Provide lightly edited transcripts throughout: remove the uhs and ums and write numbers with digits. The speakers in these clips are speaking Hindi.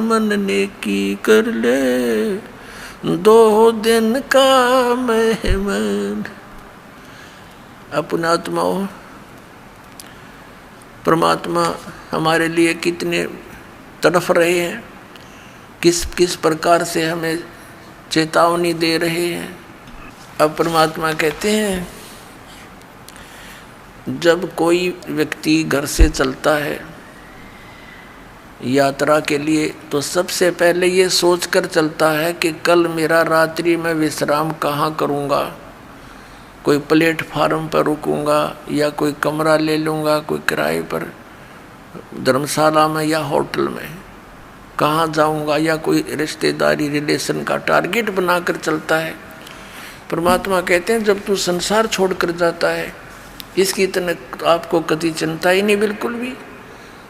मन नेकी कर ले, 2 दिन का मेहमान। अपना आत्माओं, परमात्मा हमारे लिए कितने तड़फ रहे हैं, किस किस प्रकार से हमें चेतावनी दे रहे हैं। अब परमात्मा कहते हैं, जब कोई व्यक्ति घर से चलता है यात्रा के लिए, तो सबसे पहले ये सोचकर चलता है कि कल मेरा रात्रि में विश्राम कहाँ करूँगा, कोई प्लेटफार्म पर रुकूंगा या कोई कमरा ले लूँगा कोई किराए पर, धर्मशाला में या होटल में कहाँ जाऊँगा, या कोई रिश्तेदारी रिलेशन का टारगेट बनाकर चलता है। परमात्मा कहते हैं, जब तू संसार छोड़कर जाता है, इसकी इतने आपको कभी चिंता ही नहीं बिल्कुल भी,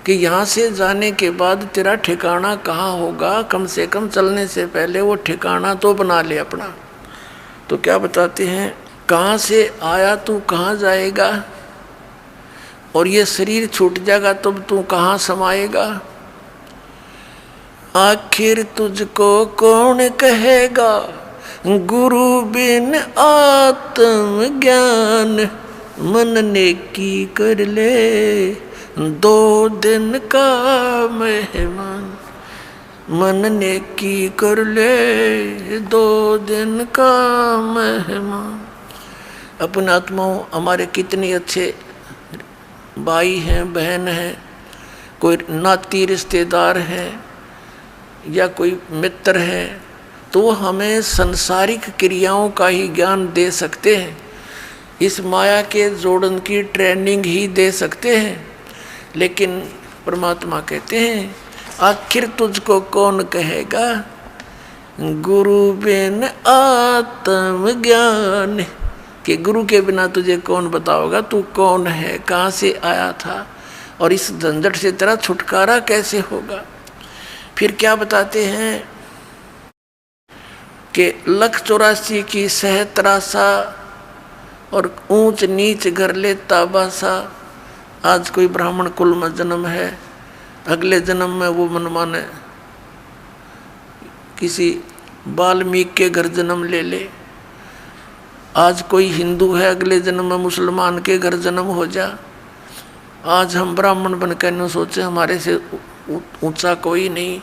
कि यहाँ से जाने के बाद तेरा ठिकाना कहाँ होगा। कम से कम चलने से पहले वो ठिकाना तो बना ले अपना। तो क्या बताते हैं, कहाँ से आया तू कहाँ जाएगा, और ये शरीर छूट जाएगा तब तू कहाँ समाएगा। आखिर तुझको कौन कहेगा, गुरु बिन आत्म ज्ञान, मन नेकी कर ले, 2 दिन का मेहमान। मन नेकी कर ले, 2 दिन का मेहमान। अपने आत्माओं, हमारे कितने अच्छे भाई हैं, बहन हैं, कोई नाती रिश्तेदार हैं या कोई मित्र हैं, तो वो हमें संसारिक क्रियाओं का ही ज्ञान दे सकते हैं, इस माया के जोड़न की ट्रेनिंग ही दे सकते हैं। लेकिन परमात्मा कहते हैं, आखिर तुझको कौन कहेगा, गुरु बिन आत्म ज्ञान, कि गुरु के बिना तुझे कौन बताओगा तू कौन है, कहाँ से आया था, और इस झंझट से तेरा छुटकारा कैसे होगा। फिर क्या बताते हैं कि 184 की सहतरासा और ऊंच नीच घर ले ताबासा। आज कोई ब्राह्मण कुल में जन्म है, अगले जन्म में वो मनमाने किसी वाल्मीकि के घर जन्म ले ले। आज कोई हिंदू है, अगले जन्म में मुसलमान के घर जन्म हो जा। आज हम ब्राह्मण बनकर न सोचे हमारे से ऊंचा कोई नहीं,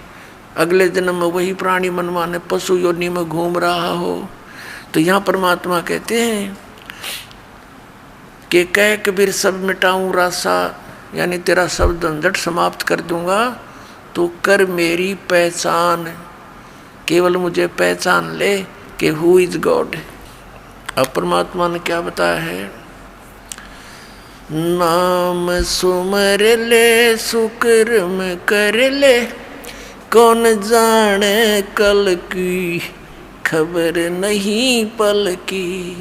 अगले जन्म में वही प्राणी मनमाने पशु योनि में घूम रहा हो। तो यहाँ परमात्मा कहते हैं कि कह कबीर सब मिटाऊं रासा, यानी तेरा सब झंझट समाप्त कर दूंगा, तो कर मेरी पहचान, केवल मुझे पहचान ले कि हु इज गॉड। अब परमात्मा ने क्या बताया है, नाम सुमर ले सुकर्म कर ले, कौन जाने कल की खबर नहीं पल की।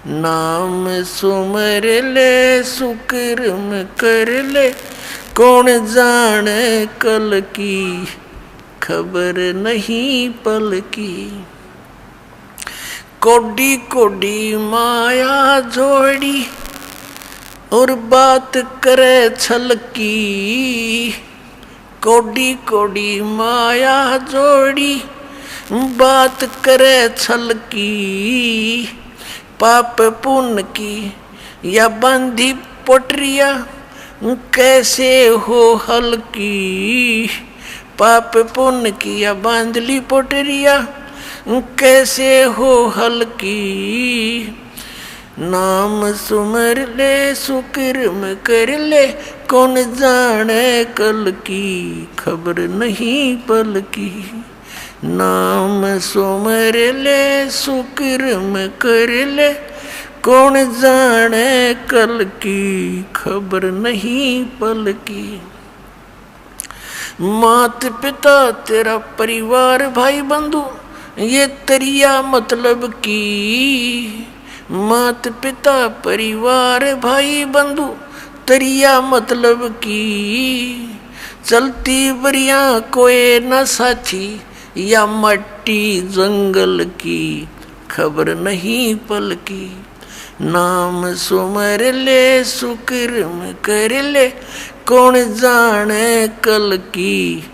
नाम सुमर ले सुकर्म कर ले, कौन जाने कल की खबर नहीं पल की। कोडी कोडी माया जोड़ी और बात करे छल की। कोडी कोडी माया जोड़ी बात करे छल की। पाप पुण्य की या बंधी पोटरिया कैसे हो हल्की। पाप पुण्य की या बांधली पोटरिया कैसे हो हल्की। नाम सुमर ले सुकर्म कर ले, कौन जाने कल की खबर नहीं पल की। नाम सुमर ले सुकर्म कर ले, कौन जाने कल की खबर नहीं पल की। मात पिता तेरा परिवार भाई बंधु ये तरिया मतलब की। मात पिता परिवार भाई बंधु तरिया मतलब की। चलती बरिया कोई न साथी या मट्टी जंगल की खबर नहीं पल की। नाम सुमर ले सुकर्म कर ले, कौन जाने कल की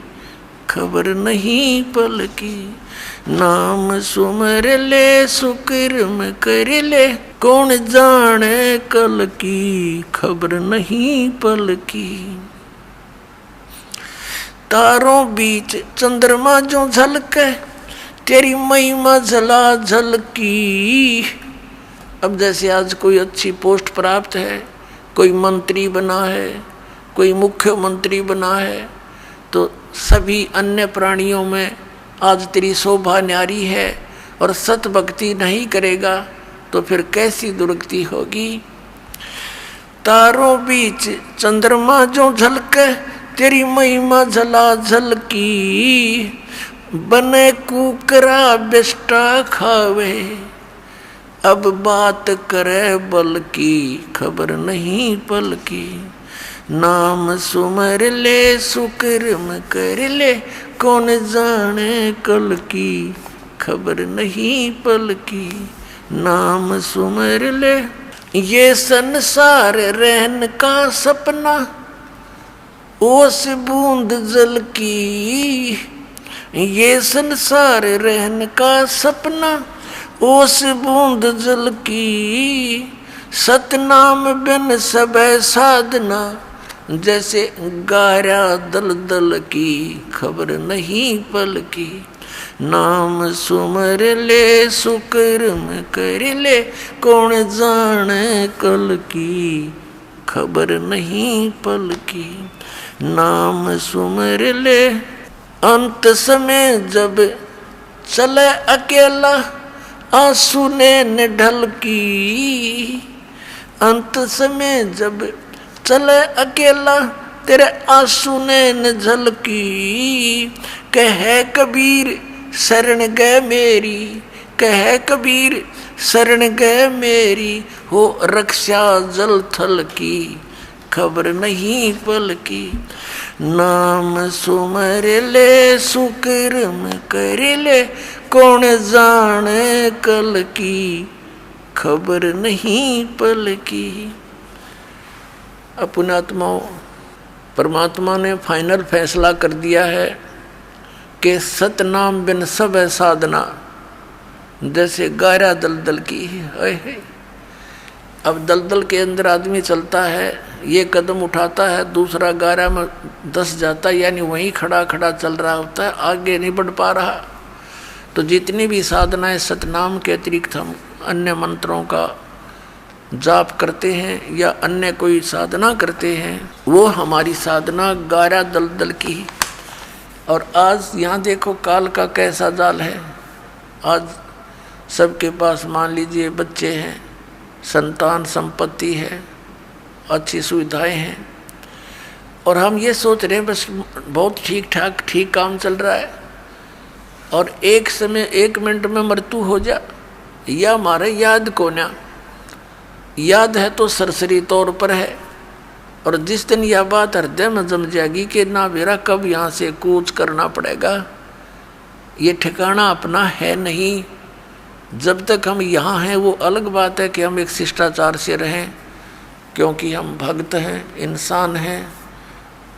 खबर नहीं पल की। नाम सुमर ले सुकर्म कर ले, कौन जाने कल की खबर नहीं पल की। तारों बीच चंद्रमा जो झलके, तेरी महिमा झला झलकी। अब जैसे आज कोई अच्छी पोस्ट प्राप्त है, कोई मंत्री बना है, कोई मुख्यमंत्री बना है, तो सभी अन्य प्राणियों में आज तेरी शोभा न्यारी है, और सत भक्ति नहीं करेगा तो फिर कैसी दुर्गति होगी। तारों बीच चंद्रमा जो झलके, तेरी महिमा झला झलकी। बने कुकरा बिष्टा खावे, अब बात करे बल की खबर नहीं पल की। नाम सुमर ले सुकर्म कर ले, कौन जाने कल की खबर नहीं पल की। नाम सुमर ले। ये संसार रहन का सपना, ओस बूंद जल की। ये संसार रहन का सपना, ओस बूंद जल की। सतनाम बिन सब साधना, जैसे गारा दल दल की खबर नहीं पल की। नाम सुमर ले सुकर्म कर ले, कौन जाने कल की खबर नहीं पल की। नाम सुमर ले। अंत समय जब चले अकेला, आंसू ने ढल की। अंत समय जब चले अकेला, तेरे आंसू ने झलकी। कहे कबीर शरण गए मेरी, कहे कबीर शरण गए मेरी। हो रक्षा जल थल की खबर नहीं पल की। नाम सुमर ले सुकर्म कर ले, कौन जाने कल की खबर नहीं पल की। पुण्यात्माओं, परमात्मा ने फाइनल फैसला कर दिया है कि सतनाम बिन सब है साधना, जैसे गारा दलदल की है। अब दलदल के अंदर आदमी चलता है, ये कदम उठाता है, दूसरा गारा में धंस जाता है, यानी वहीं खड़ा खड़ा चल रहा होता है, आगे नहीं बढ़ पा रहा। तो जितनी भी साधनाएं सतनाम के अतिरिक्त हम अन्य मंत्रों का जाप करते हैं या अन्य कोई साधना करते हैं, वो हमारी साधना गारा दलदल की। और आज यहाँ देखो काल का कैसा जाल है। आज सबके पास मान लीजिए बच्चे हैं, संतान संपत्ति है, अच्छी सुविधाएं हैं, और हम ये सोच रहे हैं बस बहुत ठीक ठाक ठीक काम चल रहा है, और एक समय 1 मिनट में मृत्यु हो जा, या हमारे याद को ना याद है तो सरसरी तौर पर है। और जिस दिन यह बात हृदय में जम जाएगी कि ना मेरा कब यहाँ से कूच करना पड़ेगा, ये ठिकाना अपना है नहीं। जब तक हम यहाँ हैं वो अलग बात है कि हम एक शिष्टाचार से रहें, क्योंकि हम भक्त हैं, इंसान हैं,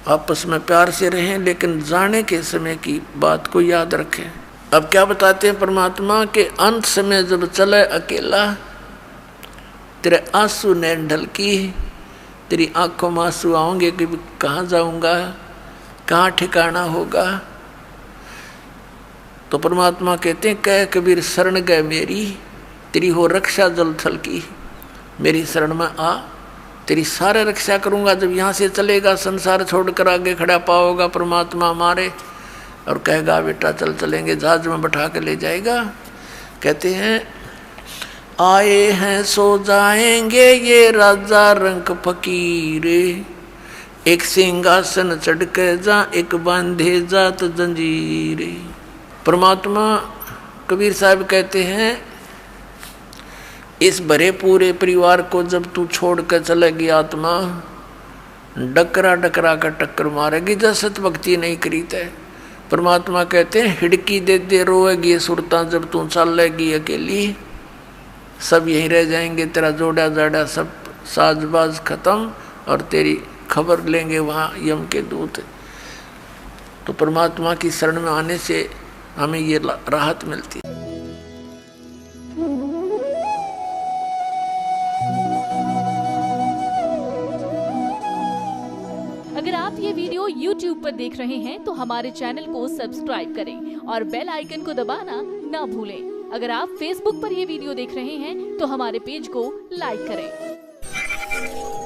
आपस में प्यार से रहें, लेकिन जाने के समय की बात को याद रखें। अब क्या बताते हैं परमात्मा के अंत समय जब चले अकेला, तेरे आंसू ने ढलकी, तेरी आंखों में आंसू आओगे कि कहाँ जाऊँगा, कहाँ ठिकाना होगा। तो परमात्मा कहते हैं कह कबीर शरण गए मेरी, तेरी हो रक्षा जल थल की। मेरी शरण में आ, तेरी सारे रक्षा करूँगा। जब यहाँ से चलेगा संसार छोड़कर आगे खड़ा पाओगा परमात्मा हमारे, और कहेगा बेटा चल चलेंगे, जहाज में बैठा के ले जाएगा। कहते हैं आए हैं सो जाएंगे ये राजा रंग फकीर, एक सिंहासन चढ़ के जा एक बांधे जात जंजीर। परमात्मा कबीर साहब कहते हैं इस भरे पूरे परिवार को जब तू छोड़ कर चलेगी आत्मा, डकरा डकरा कर टक्कर मारेगी जब सत भक्ति नहीं करी तय। परमात्मा कहते हैं हिड़की दे दे रोएगी ये सुरता, जब तू चलेगी अकेली सब यहीं रह जाएंगे, तेरा जोड़ा जाड़ा सब साजबाज खत्म, और तेरी खबर लेंगे वहाँ यम के दूत। तो परमात्मा की शरण में आने से हमें ये राहत मिलती है। अगर आप ये वीडियो YouTube पर देख रहे हैं तो हमारे चैनल को सब्सक्राइब करें और बेल आइकन को दबाना ना भूलें। अगर आप Facebook पर ये वीडियो देख रहे हैं तो हमारे पेज को लाइक करें।